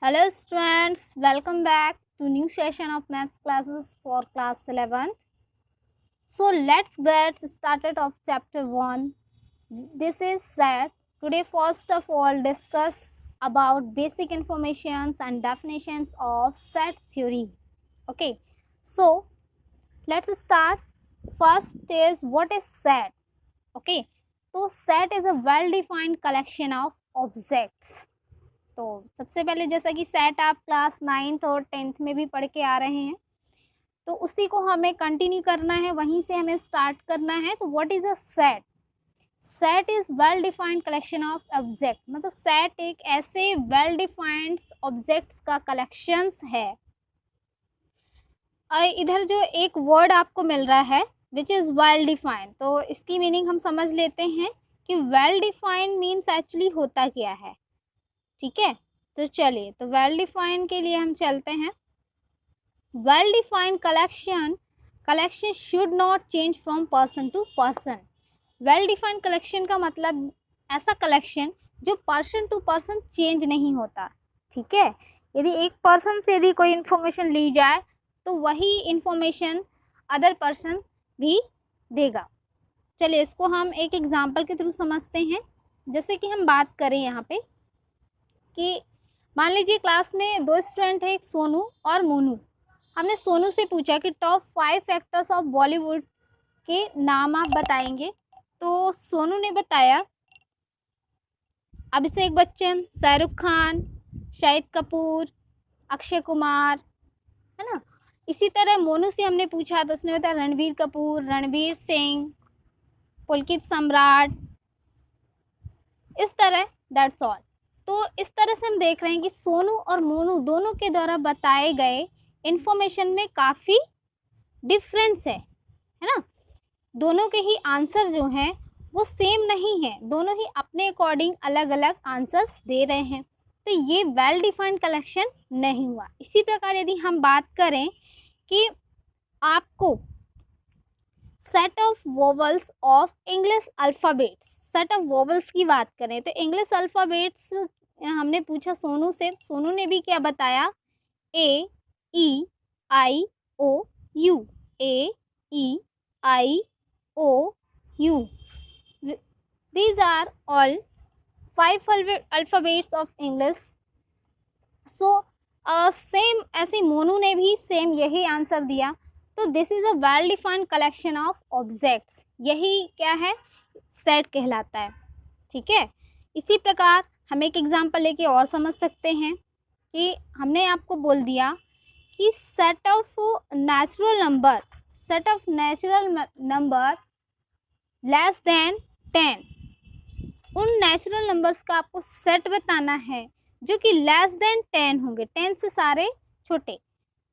Hello students, welcome back to new session of maths classes for class 11th. So let's get started of chapter 1. This is set. Today first of all discuss about basic informations and definitions of set theory. Okay, so let's start. First is what is set. Okay, so set is a well defined collection of objects. तो सबसे पहले जैसा कि set आप class 9th और 10th में भी पढ़ के आ रहे हैं, तो उसी को हमें कंटिन्यू करना है, वहीं से हमें स्टार्ट करना है. तो what is a set? Set is well defined collection of object. मतलब सेट एक ऐसे वेल डिफाइंड ऑब्जेक्ट्स का कलेक्शंस है. इधर जो एक वर्ड आपको मिल रहा है विच इज़ वेल डिफाइंड, तो इसकी मीनिंग हम समझ लेते हैं कि वेल डिफाइंड मीन्स एक्चुअली होता क्या है. ठीक है, तो चलिए, तो वेल डिफाइंड के लिए हम चलते हैं. Well defined collection should not change from person to person. Well defined collection का मतलब ऐसा कलेक्शन जो पर्सन टू पर्सन चेंज नहीं होता. ठीक है, यदि एक पर्सन से यदि कोई इन्फॉर्मेशन ली जाए तो वही इन्फॉर्मेशन अदर पर्सन भी देगा. चलिए, इसको हम एक एग्जाम्पल के थ्रू समझते हैं. जैसे कि हम बात करें यहाँ पे कि मान लीजिए क्लास में दो स्टूडेंट है, एक सोनू और मोनू. हमने सोनू से पूछा कि टॉप 5 एक्टर्स ऑफ बॉलीवुड के नाम आप बताएंगे. तो सोनू ने बताया अभिषेक बच्चन, शाहरुख खान, शाहिद कपूर, अक्षय कुमार, है ना. इसी तरह मोनू से हमने पूछा तो उसने बताया रणबीर कपूर, रणवीर सिंह, पुलकित सम्राट, इस तरह. That's all. तो इस तरह से हम देख रहे हैं कि सोनू और मोनू दोनों के द्वारा बताए गए इन्फॉर्मेशन में काफ़ी डिफरेंस है ना. दोनों के ही आंसर जो हैं वो सेम नहीं है, दोनों ही अपने अकॉर्डिंग अलग अलग आंसर्स दे रहे हैं. तो ये वेल डिफाइंड कलेक्शन नहीं हुआ. इसी प्रकार यदि हम बात करें कि आपको set of vowels of English alphabets, set of vowels की बात करें तो इंग्लिश अल्फ़ाबेट्स हमने पूछा सोनू से. सोनू ने भी क्या बताया? A E I O U, A E I O U. These are all 5 alphabets of English. So same ऐसे मोनू ने भी सेम यही आंसर दिया. तो this is a well defined collection of objects. यही क्या है? सेट कहलाता है. ठीक है, इसी प्रकार हम एक एग्जांपल लेके और समझ सकते हैं कि हमने आपको बोल दिया कि set of natural number less than 10. उन नेचुरल नंबर्स का आपको सेट बताना है जो कि लेस देन 10 होंगे. 10 से सारे छोटे.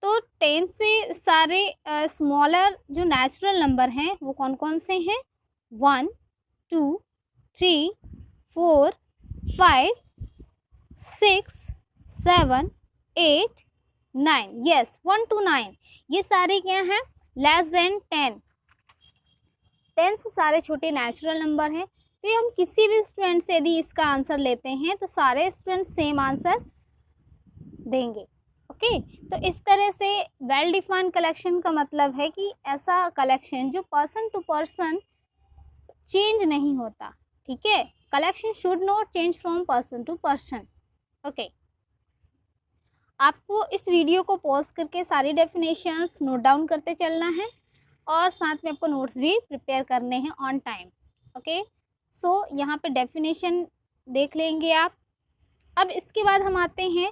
तो 10 से सारे स्मॉलर जो नेचुरल नंबर हैं वो कौन कौन से हैं? 1 2 3 4 5 6 7 8 9. यस, 1 to 9 ये सारे क्या हैं? Less than 10. 10 से सारे छोटे नेचुरल नंबर हैं. तो ये हम किसी भी स्टूडेंट से यदि इसका आंसर लेते हैं तो सारे स्टूडेंट सेम आंसर देंगे. ओके, तो इस तरह से वेल डिफाइंड कलेक्शन का मतलब है कि ऐसा कलेक्शन जो पर्सन टू पर्सन चेंज नहीं होता. ठीक है, collection should not change from person to person. Okay, आपको इस वीडियो को पॉज करके सारी डेफिनेशंस नोट डाउन करते चलना है और साथ में आपको नोट्स भी प्रिपेयर करने हैं ऑन टाइम. ओके, सो यहाँ पे डेफिनेशन देख लेंगे आप. अब इसके बाद हम आते हैं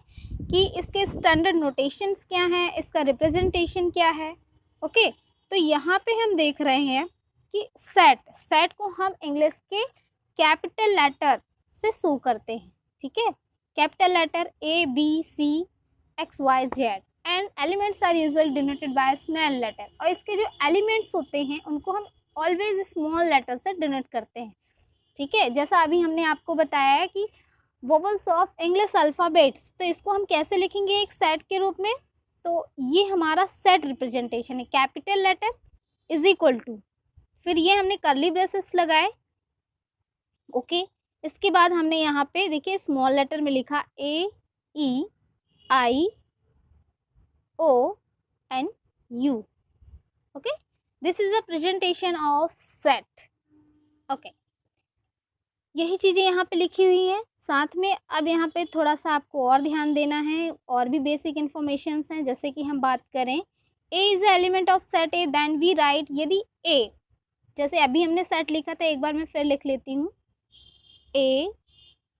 कि इसके स्टैंडर्ड नोटेशंस क्या हैं, इसका रिप्रेजेंटेशन क्या है. ओके, तो यहाँ पे हम देख रहे हैं कि सेट को हम इंग्लिश के कैपिटल लेटर से शो करते हैं. ठीक है, capital letter A B C X Y Z and elements are usually denoted by small letter. और इसके जो एलिमेंट्स होते हैं उनको हम ऑलवेज स्मॉल लेटर से डिनोट करते हैं. ठीक है, जैसा अभी हमने आपको बताया है कि वोवल्स ऑफ इंग्लिश अल्फ़ाबेट्स, तो इसको हम कैसे लिखेंगे एक सेट के रूप में? तो ये हमारा सेट रिप्रेजेंटेशन है. Capital letter is equal to, फिर ये हमने कर्ली ब्रेसेस लगाए. ओके, इसके बाद हमने यहाँ पे देखिए स्मॉल लेटर में लिखा A E I, O and U. Okay, this is a presentation of set. Okay, यही चीज़ें यहाँ पे लिखी हुई हैं। साथ में अब यहाँ पे थोड़ा सा आपको और ध्यान देना है, और भी बेसिक इन्फॉर्मेशंस हैं। जैसे कि हम बात करें A is element of set A, then we write यदि A, जैसे अभी हमने सेट लिखा था, एक बार मैं फिर लिख लेती हूँ, A,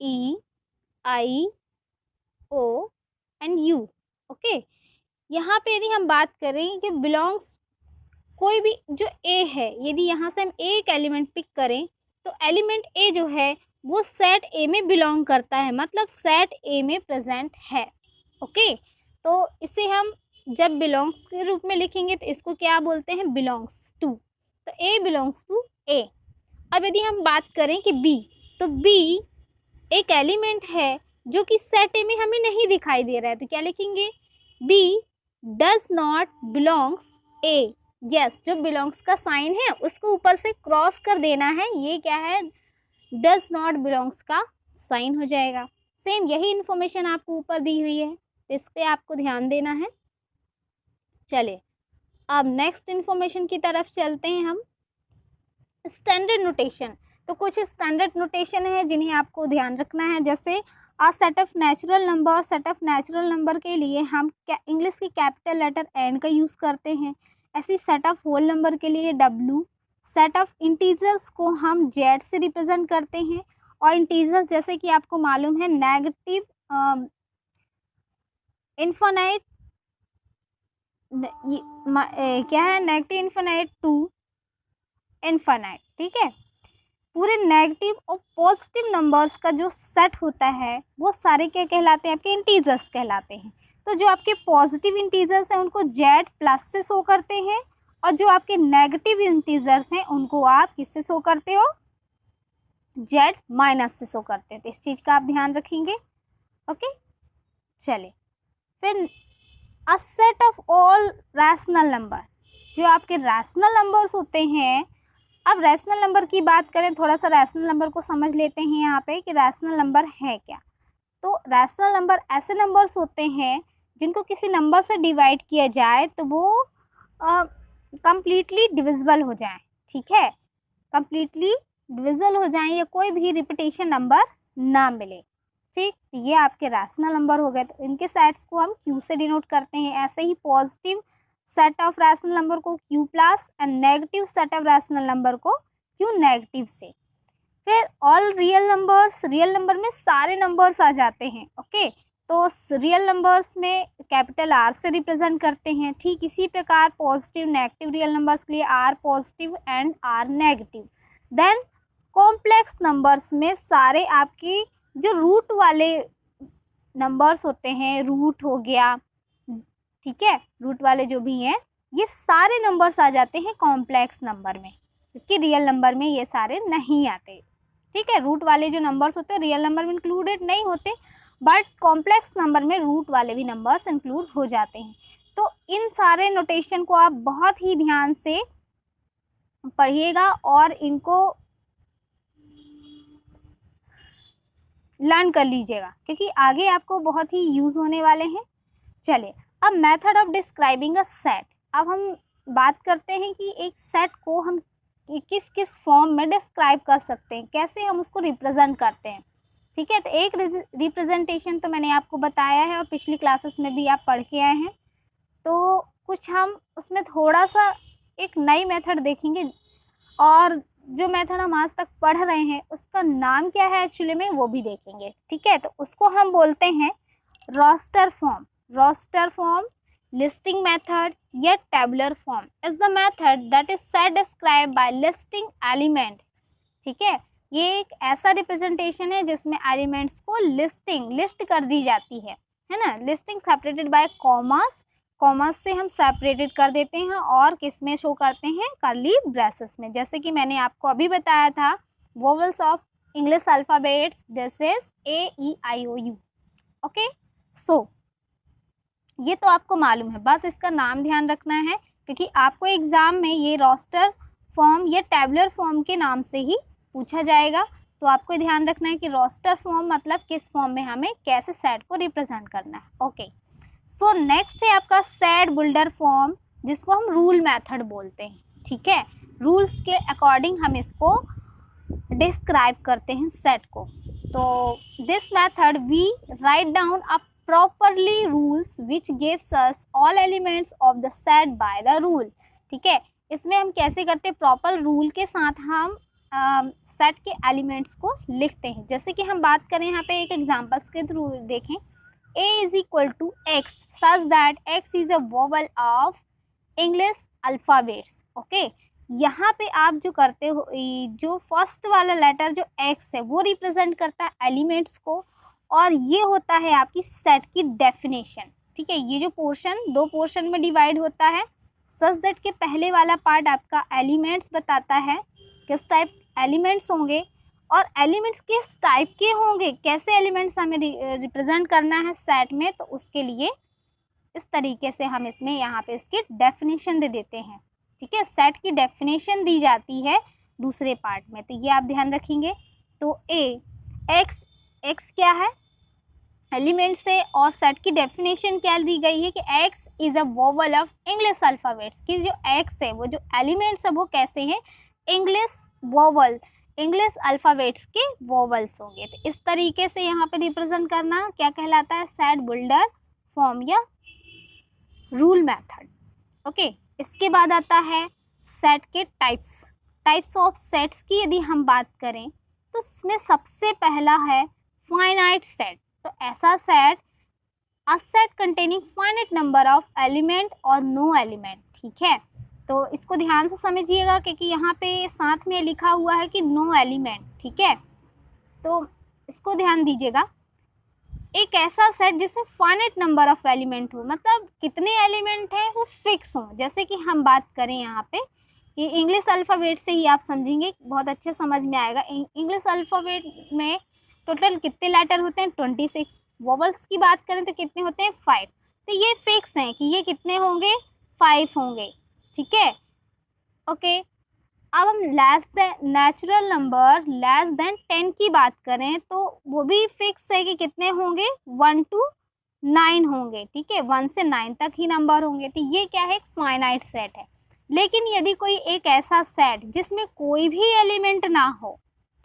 E, I, O and U। Okay, यहाँ पे यदि हम बात करें कि बिलोंग्स, कोई भी जो A है, यदि यहाँ से हम एक एलिमेंट पिक करें तो एलिमेंट A जो है वो सेट A में बिलोंग करता है, मतलब सेट A में प्रेजेंट है। ओके, तो इसे हम जब बिलोंग्स के रूप में लिखेंगे तो इसको क्या बोलते हैं, बिलोंग्स टू। तो A बिलोंग्स टू A। अब यदि हम बात करें कि B, तो B एक एलिमेंट है जो कि सेट A में हमें नहीं दिखाई दे रहा है, तो क्या लिखेंगे, B does not belongs A। Yes, जो बिलोंग्स का साइन है उसको ऊपर से क्रॉस कर देना है, ये क्या है, डज नॉट बिलोंग्स का साइन हो जाएगा। सेम यही इन्फॉर्मेशन आपको ऊपर दी हुई है, तो इस पे आपको ध्यान देना है। चलिए अब नेक्स्ट इन्फॉर्मेशन की तरफ चलते हैं हम, स्टैंडर्ड नोटेशन। तो कुछ स्टैंडर्ड नोटेशन है जिन्हें आपको ध्यान रखना है। जैसे a set of natural number, set of natural number के लिए हम इंग्लिश की कैपिटल लेटर एन का यूज़ करते हैं। ऐसी सेट ऑफ होल नंबर के लिए W। सेट ऑफ इंटीजर्स को हम Z से रिप्रेजेंट करते हैं। और इंटीजर्स जैसे कि आपको मालूम है नेगेटिव इन्फिनाइट, क्या है, नेगेटिव इन्फिनाइट टू इन्फिनाइट। ठीक है, पूरे नेगेटिव और पॉजिटिव नंबर्स का जो सेट होता है वो सारे क्या कहलाते हैं, आपके इंटीजर्स कहलाते हैं। तो जो आपके पॉजिटिव इंटीजर्स हैं उनको Z प्लस से शो करते हैं, और जो आपके नेगेटिव इंटीजर्स हैं उनको आप किससे शो करते हो, Z माइनस से शो करते हैं। तो इस चीज़ का आप ध्यान रखेंगे। ओके, चलिए फिर a set of all rational number, जो आपके रैशनल नंबर्स होते हैं। अब रैशनल नंबर की बात करें, थोड़ा सा रैशनल नंबर को समझ लेते हैं यहाँ पे कि रैशनल नंबर है क्या। तो रैशनल नंबर ऐसे नंबर्स होते हैं जिनको किसी नंबर से डिवाइड किया जाए तो वो कंप्लीटली डिविजिबल हो जाए। ठीक है, कंप्लीटली डिविजिबल हो जाए या कोई भी रिपीटेशन नंबर ना मिले। ठीक, ये आपके रैशनल नंबर हो गए। तो इनके सेट्स को हम Q से डिनोट करते हैं। ऐसे ही positive set of rational number को Q plus and negative set of rational number को Q नेगेटिव से। फिर all real numbers, real number में सारे नंबर्स आ जाते हैं। ओके, तो रियल नंबर्स में कैपिटल R से रिप्रेजेंट करते हैं। ठीक इसी प्रकार पॉजिटिव नेगेटिव रियल नंबर्स के लिए R positive and R negative. Then complex numbers में सारे आपकी जो रूट वाले नंबर्स होते हैं, रूट हो गया, ठीक है, रूट वाले जो भी हैं ये सारे नंबर्स आ जाते हैं कॉम्प्लेक्स नंबर में, क्योंकि रियल नंबर में ये सारे नहीं आते। ठीक है, रूट वाले जो नंबर्स होते हैं रियल नंबर में इंक्लूडेड नहीं होते, बट कॉम्प्लेक्स नंबर में रूट वाले भी नंबर्स इंक्लूड हो जाते हैं। तो इन सारे नोटेशन को आप बहुत ही ध्यान से पढ़िएगा और इनको लर्न कर लीजिएगा, क्योंकि आगे आपको बहुत ही यूज़ होने वाले हैं। चलिए अब method of describing a set. अब हम बात करते हैं कि एक सेट को हम किस किस फॉर्म में डिस्क्राइब कर सकते हैं, कैसे हम उसको रिप्रेजेंट करते हैं। ठीक है, तो एक रिप्रेजेंटेशन तो मैंने आपको बताया है और पिछली क्लासेस में भी आप पढ़ के आए हैं। तो कुछ हम उसमें थोड़ा सा एक नई मेथड देखेंगे, और जो मेथड हम आज तक पढ़ रहे हैं उसका नाम क्या है एक्चुअली में वो भी देखेंगे। ठीक है, तो उसको हम बोलते हैं roster form. Roster form, listing method या tabular form is the method that is set describe by listing element. ठीक है, ये एक ऐसा रिप्रेजेंटेशन है जिसमें एलिमेंट्स को लिस्ट कर दी जाती है ना। Listing separated by commas, commas से हम सेपरेटेड कर देते हैं और किस में शो करते हैं, कर्ली ब्रेसेस में। जैसे कि मैंने आपको अभी बताया था vowels of English alphabets this is A-E-I-O-U। Okay, so ये तो आपको मालूम है, बस इसका नाम ध्यान रखना है, क्योंकि आपको एग्जाम में ये रोस्टर फॉर्म या टेबुलर फॉर्म के नाम से ही पूछा जाएगा। तो आपको ध्यान रखना है कि रोस्टर फॉर्म मतलब किस फॉर्म में हमें कैसे सेट को रिप्रेजेंट करना है। ओके, सो नेक्स्ट है आपका सेट बिल्डर फॉर्म, जिसको हम रूल मेथड बोलते हैं। ठीक है, रूल्स के अकॉर्डिंग हम इसको डिस्क्राइब करते हैं सेट को। तो this method we write down a properly rules which gives us all elements of the set by the rule। ठीक है, इसमें हम कैसे करते हैं, प्रॉपर रूल के साथ हम सेट के एलिमेंट्स को लिखते हैं। जैसे कि हम बात करें यहाँ पे एक एग्जांपल्स के थ्रू देखें, a is equal to X such that x is a vowel of English alphabets. Okay, यहाँ पे आप जो करते हो, जो फर्स्ट वाला लेटर जो x है वो रिप्रेजेंट करता है एलिमेंट्स को, और ये होता है आपकी सेट की डेफिनेशन। ठीक है, ये जो पोर्शन दो पोर्शन में डिवाइड होता है, सच दैट के पहले वाला पार्ट आपका एलिमेंट्स बताता है, किस टाइप एलिमेंट्स होंगे और एलिमेंट्स किस टाइप के होंगे, कैसे एलिमेंट्स हमें रिप्रेजेंट करना है सेट में, तो उसके लिए इस तरीके से हम इसमें यहाँ पे इसकी डेफिनेशन दे देते हैं। ठीक है, सेट की डेफिनेशन दी जाती है दूसरे पार्ट में, तो ये आप ध्यान रखेंगे। तो एक्स क्या है, एलिमेंट से, और सेट की डेफिनेशन क्या दी गई है कि x is a vowel of English alphabets, कि जो x है वो जो एलिमेंट्स है वो कैसे हैं, इंग्लिश वोवल, इंग्लिश अल्फ़ाबेट्स के वोवल्स होंगे। तो इस तरीके से यहाँ पे रिप्रेजेंट करना क्या कहलाता है, सेट बिल्डर फॉर्म या रूल मेथड। ओके, इसके बाद आता है सेट के टाइप्स ऑफ सेट्स की यदि हम बात करें तो इसमें सबसे पहला है फाइनाइट सेट। तो ऐसा set, a set containing finite number of element और नो एलिमेंट। ठीक है, तो इसको ध्यान से समझिएगा क्योंकि यहाँ पे साथ में लिखा हुआ है कि नो एलिमेंट। ठीक है, तो इसको ध्यान दीजिएगा। एक ऐसा सेट जिसमें फाइनाइट नंबर ऑफ एलिमेंट हो, मतलब कितने एलिमेंट हैं वो फिक्स हों। जैसे कि हम बात करें यहाँ पे, ये इंग्लिश अल्फ़ाबेट से ही आप समझेंगे, बहुत अच्छे समझ में आएगा। इंग्लिश अल्फ़ाबेट में टोटल कितने लेटर होते हैं, 26। वोवल्स की बात करें तो कितने होते हैं, 5। तो ये फिक्स हैं कि ये कितने होंगे, 5 होंगे। ठीक है, ओके। अब हम नेचुरल नंबर लेस देन 10 की बात करें तो वो भी फिक्स है कि कितने होंगे, 1 to 9 होंगे। ठीक है, 1 से 9 तक ही नंबर होंगे। तो ये क्या है, एक फाइनाइट सेट है। लेकिन यदि कोई एक ऐसा सेट जिसमें कोई भी एलिमेंट ना हो,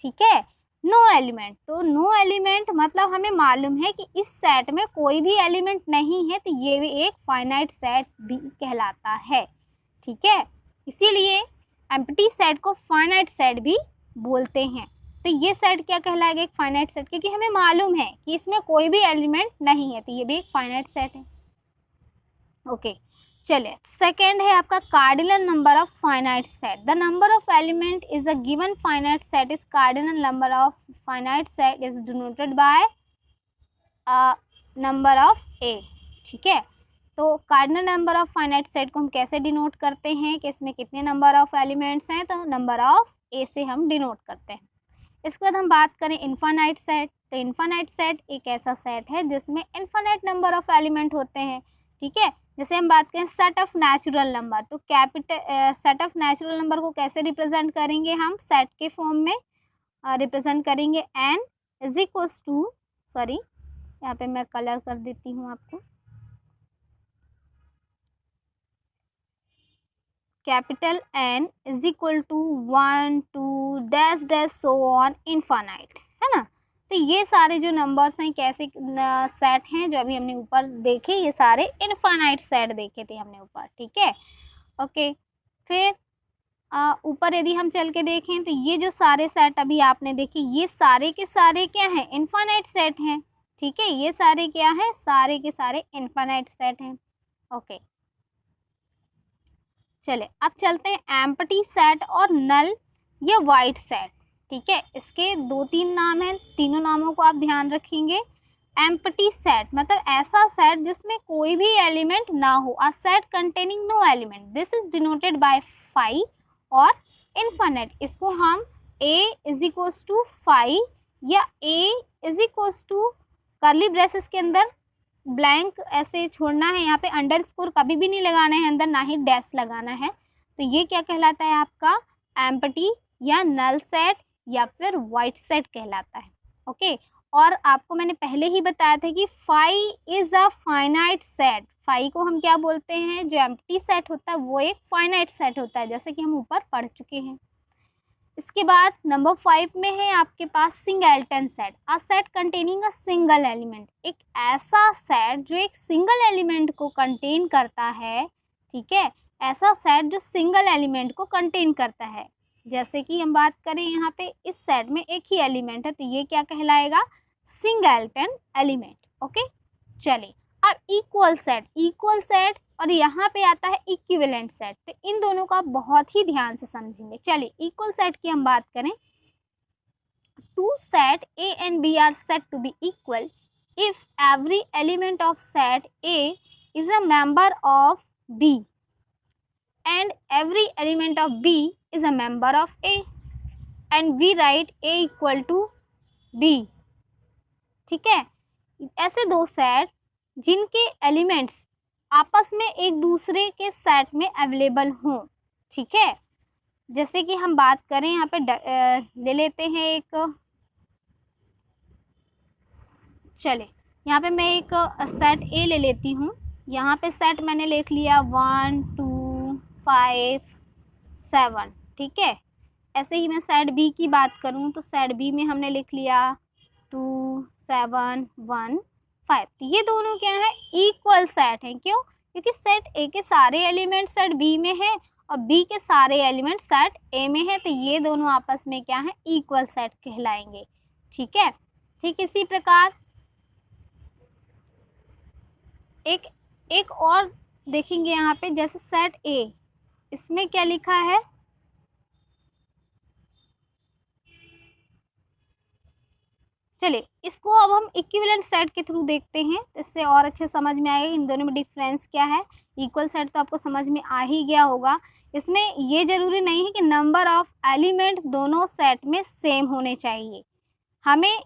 ठीक है, नो एलिमेंट, तो नो एलिमेंट मतलब हमें मालूम है कि इस सेट में कोई भी एलिमेंट नहीं है, तो ये भी एक फाइनाइट सेट भी कहलाता है। ठीक है, इसीलिए एम्प्टी सेट को फाइनाइट सेट भी बोलते हैं। तो ये सेट क्या कहलाएगा, एक फाइनाइट सेट, क्योंकि हमें मालूम है कि इसमें कोई भी एलिमेंट नहीं है, तो ये भी एक फाइनाइट सेट है। ओके, चलिए सेकेंड है आपका cardinal number of finite set. The number of element is a given finite set is cardinal number of finite set is denoted by number of A. ठीक है, तो cardinal number of finite set को हम कैसे denote करते हैं कि इसमें कितने नंबर ऑफ एलिमेंट्स हैं, तो नंबर ऑफ ए से हम डिनोट करते हैं। इसके बाद हम बात करें इनफाइनाइट सेट। तो इनफाइनाइट सेट एक ऐसा सेट है जिसमें इनफाइनाइट नंबर ऑफ एलिमेंट होते हैं। ठीक है, जैसे हम बात करें सेट ऑफ नेचुरल नंबर, तो सेट ऑफ नेचुरल नंबर को कैसे रिप्रेजेंट करेंगे, हम सेट के फॉर्म में रिप्रेजेंट करेंगे। N is equals to, sorry यहाँ पे मैं कलर कर देती हूँ आपको, capital N is equal to 1 2 dash dash so on infinite, है ना। तो ये सारे जो नंबर्स हैं कैसे सेट हैं जो अभी हमने ऊपर देखे, ये सारे इनफाइनाइट सेट देखे थे हमने ऊपर। ठीक है, ओके। फिर ऊपर यदि हम चल के देखें तो ये जो सारे सेट अभी आपने देखे, ये सारे के सारे क्या हैं, इनफाइनाइट सेट हैं। ठीक है, ये सारे क्या हैं, सारे के सारे इनफाइनाइट सेट हैं। ओके, चले अब चलते हैं एम्प्टी सेट और नल या वाइड सेट। ठीक है, इसके 2-3 नाम हैं, तीनों नामों को आप ध्यान रखेंगे। एम्प्टी सेट मतलब ऐसा सेट जिसमें कोई भी एलिमेंट ना हो, a set containing no element, this is denoted by 5 और इनफाइनाइट। इसको हम a इज इक्वल्स टू 5 या a is equals to curly braces के अंदर ब्लैंक ऐसे छोड़ना है, यहाँ पे अंडरस्कोर कभी भी नहीं लगाना है अंदर, ना ही डैश लगाना है। तो ये क्या कहलाता है आपका एम्प्टी या नल सेट या फिर वाइट सेट कहलाता है। ओके, और आपको मैंने पहले ही बताया था कि phi is a finite set. Phi को हम क्या बोलते हैं, जो एम्प्टी सेट होता है वो एक फाइनाइट सेट होता है, जैसे कि हम ऊपर पढ़ चुके हैं। इसके बाद नंबर 5 में है आपके पास singleton set, a set containing a single element. एक ऐसा सेट जो एक सिंगल एलिमेंट को कंटेन करता है, ठीक है, ऐसा सेट जो सिंगल एलिमेंट को कंटेन करता है। जैसे कि हम बात करें यहाँ पे इस सेट में एक ही एलिमेंट है, तो ये क्या कहलाएगा, सिंगलटन एलिमेंट। ओके, चलिए अब इक्वल सेट और यहाँ पे आता है इक्विवेलेंट सेट, तो इन दोनों का बहुत ही ध्यान से समझेंगे। चलिए इक्वल सेट की हम बात करें, two set A and B are said to be equal if every element of set A is a member of B and every element of B is a member of A and we write A equal to B। ठीक है, ऐसे दो set जिनके elements आपस में एक दूसरे के सेट में अवेलेबल हों। ठीक है, जैसे कि हम बात करें यहाँ पे ले लेते हैं एक, चले यहाँ पे मैं एक सेट ए ले लेती हूँ। यहाँ पे सेट मैंने लिख लिया 1 2 5 7। ठीक है, ऐसे ही मैं सेट बी की बात करूँ तो सेट बी में हमने लिख लिया 2 7 1 5। तो ये दोनों क्या है, इक्वल सेट हैं। क्यों, क्योंकि सेट ए के सारे एलिमेंट सेट बी में है और बी के सारे एलिमेंट सेट ए में है, तो ये दोनों आपस में क्या है, इक्वल सेट कहलाएंगे। ठीक है, ठीक इसी प्रकार एक और देखेंगे यहाँ पे, जैसे सेट ए, इसमें क्या लिखा है, चलिए इसको अब हम इक्विवेलेंट सेट के थ्रू देखते हैं, इससे और अच्छे समझ में आएगा इन दोनों में डिफरेंस क्या है। इक्वल सेट तो आपको समझ में आ ही गया होगा। इसमें ये जरूरी नहीं है कि नंबर ऑफ एलिमेंट दोनों सेट में सेम होने चाहिए, हमें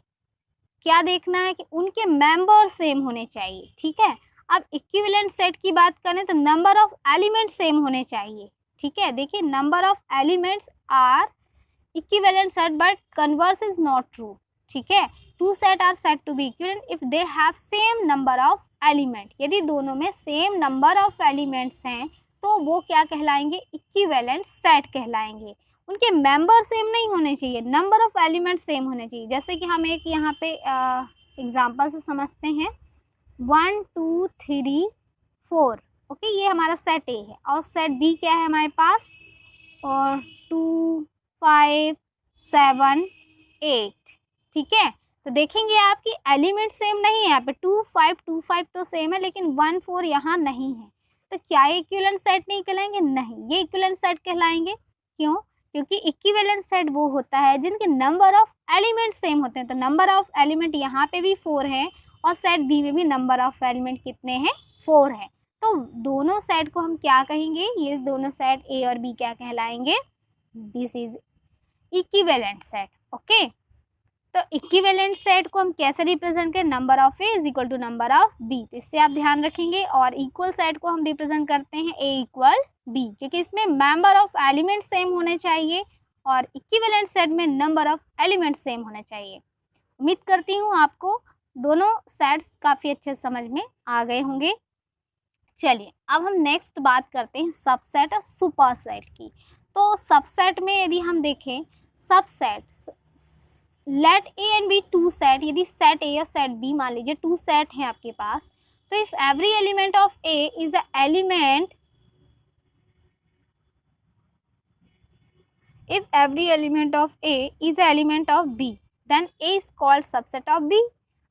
क्या देखना है कि उनके मेंबर सेम होने चाहिए। ठीक है, अब इक्विवेलेंट सेट की बात करें तो नंबर ऑफ एलिमेंट सेम होने चाहिए। ठीक है, देखिए number of elements are equivalent set but converse is not true. ठीक है, two set are said to be equivalent if they have same number of element. यदि दोनों में सेम नंबर ऑफ एलिमेंट्स हैं तो वो क्या कहलाएंगे, इक्विवेलेंट सेट कहलाएंगे। उनके मेंबर सेम नहीं होने चाहिए, नंबर ऑफ एलिमेंट सेम होने चाहिए। जैसे कि हम एक यहाँ पे एग्जांपल से समझते हैं, 1 2 3 4। ओके, ये हमारा सेट ए है और सेट बी क्या है हमारे पास, और 2 5 7 8। ठीक है, तो देखेंगे आपकी एलिमेंट सेम नहीं है, यहाँ पे 2 5 तो सेम है, लेकिन 1 4 यहाँ नहीं है, तो क्या ये इक्विवेलेंट सेट नहीं कहलाएंगे, नहीं, ये इक्विवेलेंट सेट कहलाएंगे। क्यों, क्योंकि इक्विवेलेंट सेट वो होता है जिनके नंबर ऑफ एलिमेंट सेम होते हैं। तो नंबर ऑफ एलिमेंट यहाँ पे भी 4 है और सेट बी में भी नंबर ऑफ एलिमेंट कितने हैं, 4 है। तो दोनों सेट को हम क्या कहेंगे, ये दोनों सेट ए और बी क्या कहलाएंगे, this is equivalent set. Okay, तो इक्विवेलेंट सेट को हम कैसे रिप्रेजेंट करें, number of A is equal to number of B, तो इससे आप ध्यान रखेंगे। और इक्वल सेट को हम रिप्रेजेंट करते हैं ए इक्वल बी, क्योंकि इसमें मेंबर ऑफ एलिमेंट सेम होने चाहिए और इक्विवेलेंट सेट में नंबर ऑफ एलिमेंट सेम होने चाहिए। उम्मीद करती हूँ आपको दोनों सेट्स काफ़ी अच्छे समझ में आ गए होंगे। चलिए अब हम नेक्स्ट बात करते हैं सबसेट और सुपरसेट की। तो सबसेट में यदि हम देखें, subset let A and B two set, यदि सेट ए और सेट बी मान लीजिए टू सेट हैं आपके पास, तो if every element of A is a element, if every element of A is an element of B, then A is called subset of B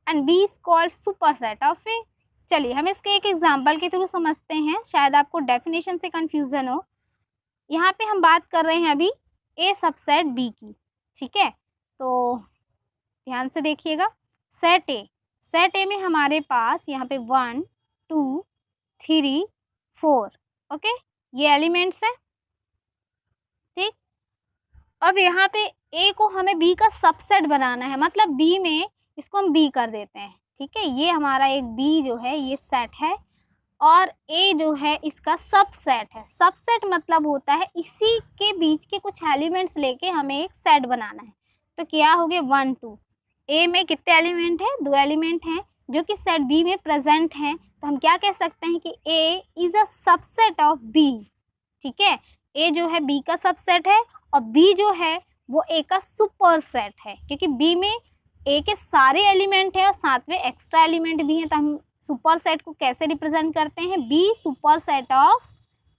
and B is called superset of A। चलिए हम इसके एक example के through समझते हैं, शायद आपको definition से कंफ्यूजन हो। यहाँ पे हम बात कर रहे हैं अभी A सबसेट B की। ठीक है, तो ध्यान से देखिएगा, सेट ए में हमारे पास यहाँ पे 1 2 3 4, ओके, ये एलिमेंट्स हैं। ठीक, अब यहाँ पे ए को हमें बी का सबसेट बनाना है, मतलब बी में इसको हम बी कर देते हैं। ठीक है, ये हमारा एक बी जो है ये सेट है और ए जो है इसका सबसेट है। सबसेट मतलब होता है इसी के बीच के कुछ एलिमेंट्स लेके हमें एक सेट बनाना है। तो क्या हो गए 1 2। ए में कितने एलिमेंट हैं, 2 एलिमेंट हैं जो कि सेट बी में प्रेजेंट हैं, तो हम क्या कह सकते हैं कि A is a subset of B. ठीक है, ए जो है बी का सबसेट है और बी जो है वो ए का सुपर सेट है, क्योंकि बी में ए के सारे एलिमेंट है और साथ में एक्स्ट्रा एलिमेंट भी हैं। तो हम सुपर सेट को कैसे रिप्रेजेंट करते हैं, B super set of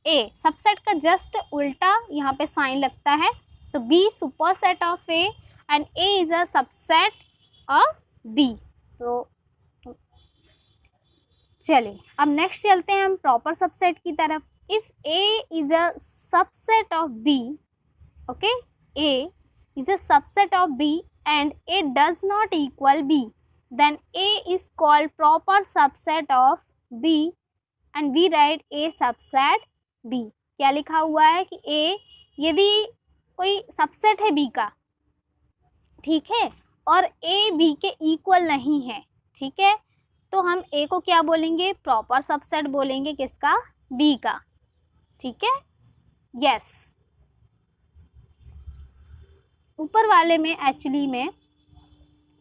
A. Subset का जस्ट उल्टा यहाँ पे साइन लगता है, तो B super set of A and A is a subset of B. तो चलिए अब नेक्स्ट चलते हैं हम प्रॉपर सबसेट की तरफ। If A is a subset of B, okay, A is a subset of B and A does not equal B, then A is called proper subset of B and we write A subset B। क्या लिखा हुआ है कि A यदि कोई subset है B का, ठीक है, और A B के इक्वल नहीं है, ठीक है, तो हम A को क्या बोलेंगे, प्रॉपर सबसेट बोलेंगे, किसका, B का। ठीक है, यस। ऊपर वाले में एक्चुअली में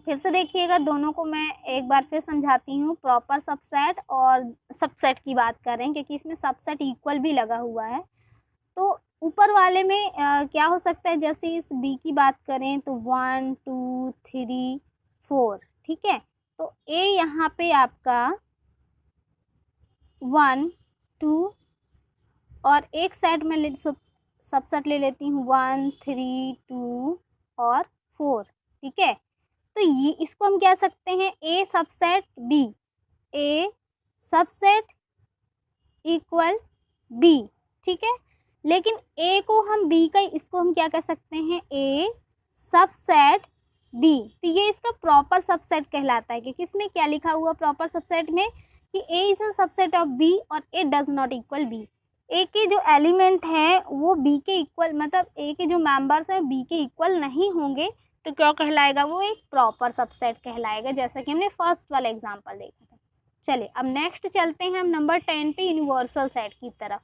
फिर से देखिएगा, दोनों को मैं एक बार फिर समझाती हूँ। प्रॉपर सबसेट और सबसेट की बात कर रहे हैं क्योंकि इसमें सबसेट इक्वल भी लगा हुआ है। तो ऊपर वाले में क्या हो सकता है, जैसे इस बी की बात करें तो 1 2 3 4, ठीक है, तो ए यहाँ पे आपका 1 2 और एक सेट में सबसेट ले लेती हूँ 1 3 2 और 4, ठीक है, तो ये इसको हम क्या सकते हैं, ए सबसेट बी, ए सबसेट इक्वल बी, ठीक है। लेकिन ए को हम बी का, इसको हम क्या कह सकते हैं, ए सबसेट बी, तो ये इसका प्रॉपर सबसेट कहलाता है। क्योंकि इसमें क्या लिखा हुआ प्रॉपर सबसेट में कि A is a subset of B और A does not equal B. A के जो एलिमेंट हैं वो बी के इक्वल, मतलब ए के जो मेंबर्स हैं बी के इक्वल नहीं होंगे, तो क्या कहलाएगा, वो एक प्रॉपर सबसेट कहलाएगा, जैसा कि हमने फर्स्ट वाला एग्जांपल देखा था। चलिए अब नेक्स्ट चलते हैं हम नंबर 10 पे, यूनिवर्सल सेट की तरफ।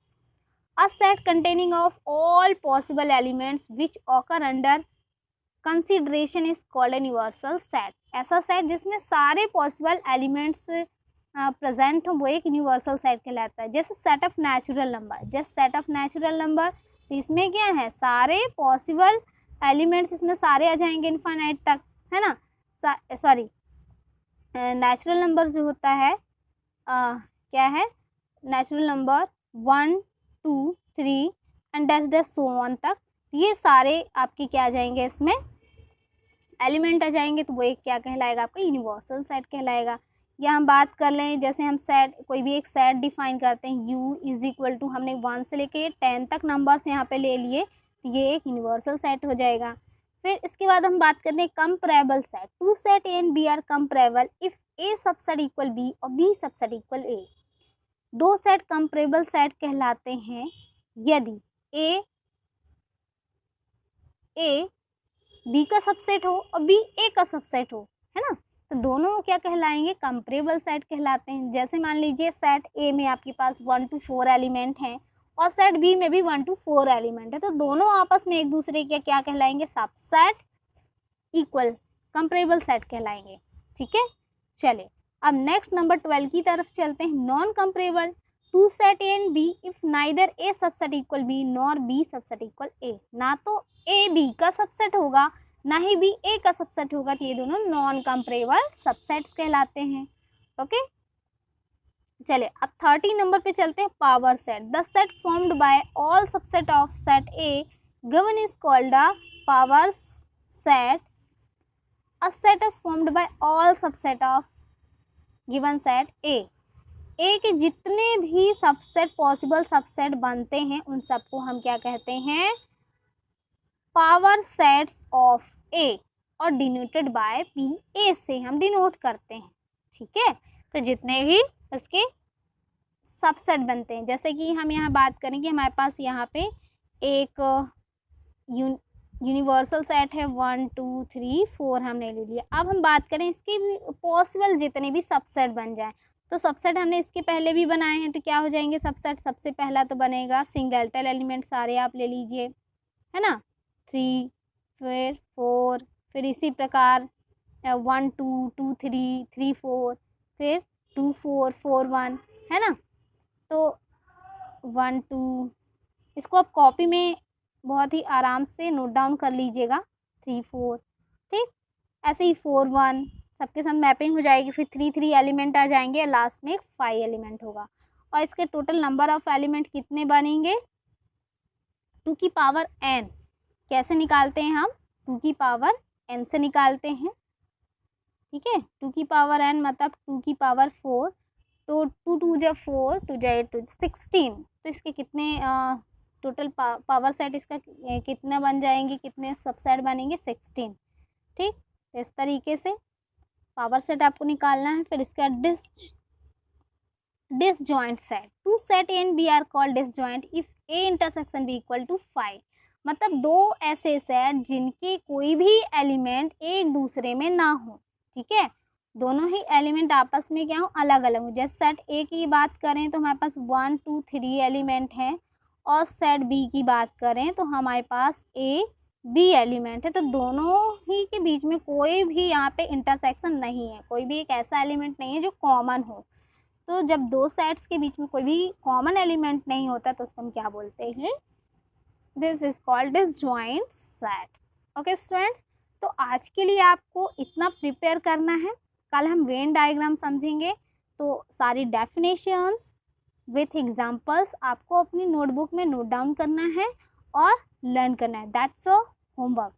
अ set containing of all possible elements which occur under consideration is called universal set. ऐसा सेट जिसमें सारे पॉसिबल एलिमेंट्स प्रेजेंट हो वो एक यूनिवर्सल सेट कहलाता है। जैसे सेट ऑफ नेचुरल नंबर, जैसे सेट ऑफ नेचुरल नंबर, तो इसमें क्या है, सारे पॉसिबल एलिमेंट्स इसमें सारे आ जाएंगे इनफाइनाइट तक, है ना। सॉरी, नेचुरल नंबर जो होता है क्या है, natural number 1 2 3 and dash dash so on तक, ये सारे आपके क्या आ जाएंगे, इसमें एलिमेंट आ जाएंगे, तो वो एक क्या कहलाएगा, आपका यूनिवर्सल सेट कहलाएगा। या हम बात कर लें, जैसे हम सेट, कोई भी एक सेट डिफाइन करते हैं, U इज इक्वल टू, हमने 1 से लेके 10 तक नंबर्स यहाँ पे ले लिए, तो ये एक यूनिवर्सल सेट हो जाएगा। फिर इसके बाद हम बात करते हैं comparable set. Two set A and B are comparable if A subset equal B और बी सबसेट इक्वल ए। दो सेट कंपैरेबल सेट कहलाते हैं यदि ए बी का सबसेट हो और बी ए का सबसेट हो, है ना, तो दोनों क्या कहलाएंगे, कंपैरेबल सेट कहलाते हैं। जैसे मान लीजिए सेट ए में आपके पास 1 to 4 एलिमेंट हैं और सेट बी में भी 1 to 4 एलिमेंट है, तो दोनों आपस में एक दूसरे के क्या कहलाएंगे, सबसेट इक्वल कंपैरेबल सेट कहलाएंगे। ठीक है, चलिए अब नेक्स्ट नंबर 12 की तरफ चलते हैं। Non comparable, two set A and B if neither A subset equal B nor B subset equal A. ना तो ए बी का सबसेट होगा ना ही बी ए का सबसेट होगा, तो ये दोनों नॉन कंपैरेबल सबसेट्स कहलाते हैं। ओके, चलिए अब 30 नंबर पे चलते हैं, power set. The set formed by all subset of set A given is called a power set. A set of formed by all subset of given set ए के जितने भी सबसेट पॉसिबल सबसेट बनते हैं उन सबको हम क्या कहते हैं, पावर सेट्स ऑफ ए, और डिनोटेड बाय पी, ए से हम डिनोट करते हैं। ठीक है, तो जितने भी इसके सबसेट बनते हैं, जैसे कि हम यहाँ बात करें कि हमारे पास यहाँ पे एक यूनिवर्सल सेट है 1 2 3 4 हमने ले लिया। अब हम बात करें इसके भी पॉसिबल जितने भी सबसेट बन जाए, तो सबसेट हमने इसके पहले भी बनाए हैं, तो क्या हो जाएंगे सबसेट। सबसे पहला तो बनेगा सिंगलटन एलिमेंट, सारे आप ले लीजिए, है ना, 3 फिर 4 फिर इसी प्रकार 1 2 2 3 3 4, फिर 2 4 4 1, है ना। तो 1 2, इसको आप कॉपी में बहुत ही आराम से नोट डाउन कर लीजिएगा, 3 4, ठीक। ऐसे ही 4 1 सबके साथ मैपिंग हो जाएगी, फिर 3 3 एलिमेंट आ जाएंगे, लास्ट में एक 5 एलिमेंट होगा। और इसके टोटल नंबर ऑफ एलिमेंट कितने बनेंगे, 2 की पावर n। कैसे निकालते हैं हम, 2 की पावर n से निकालते हैं, ठीक है। 2 की पावर n मतलब 2 की पावर 4, तो 2 2 जा 4, 2 जा 8, 16। तो इसके कितने टोटल पावर सेट इसका कितना बन जाएंगे, कितने सबसेट बनेंगे, 16, ठीक। तो इस तरीके से पावर सेट आपको निकालना है। फिर इसका disjoint set, two set A and B are called disjoint if A intersection B equal to 5। मतलब दो ऐसे सेट जिनके कोई भी एलिमेंट एक दूसरे में ना हो, ठीक है, दोनों ही एलिमेंट आपस में क्या हो, अलग अलग हो। जैसे सेट ए की बात करें तो हमारे पास 1 2 3 एलिमेंट हैं, और सेट बी की बात करें तो हमारे पास ए बी एलिमेंट है। तो दोनों ही के बीच में कोई भी यहाँ पे इंटरसेक्शन नहीं है, कोई भी एक ऐसा एलिमेंट नहीं है जो कॉमन हो। तो जब दो सेट्स के बीच में कोई भी कॉमन एलिमेंट नहीं होता तो उसको हम क्या बोलते हैं, this is called disjoint set. Okay students, तो आज के लिए आपको इतना प्रिपेयर करना है। कल हम वेन डायग्राम समझेंगे, तो सारी डेफिनेशंस विथ एग्जांपल्स आपको अपनी नोटबुक में नोट डाउन करना है और लर्न करना है। That's a homework.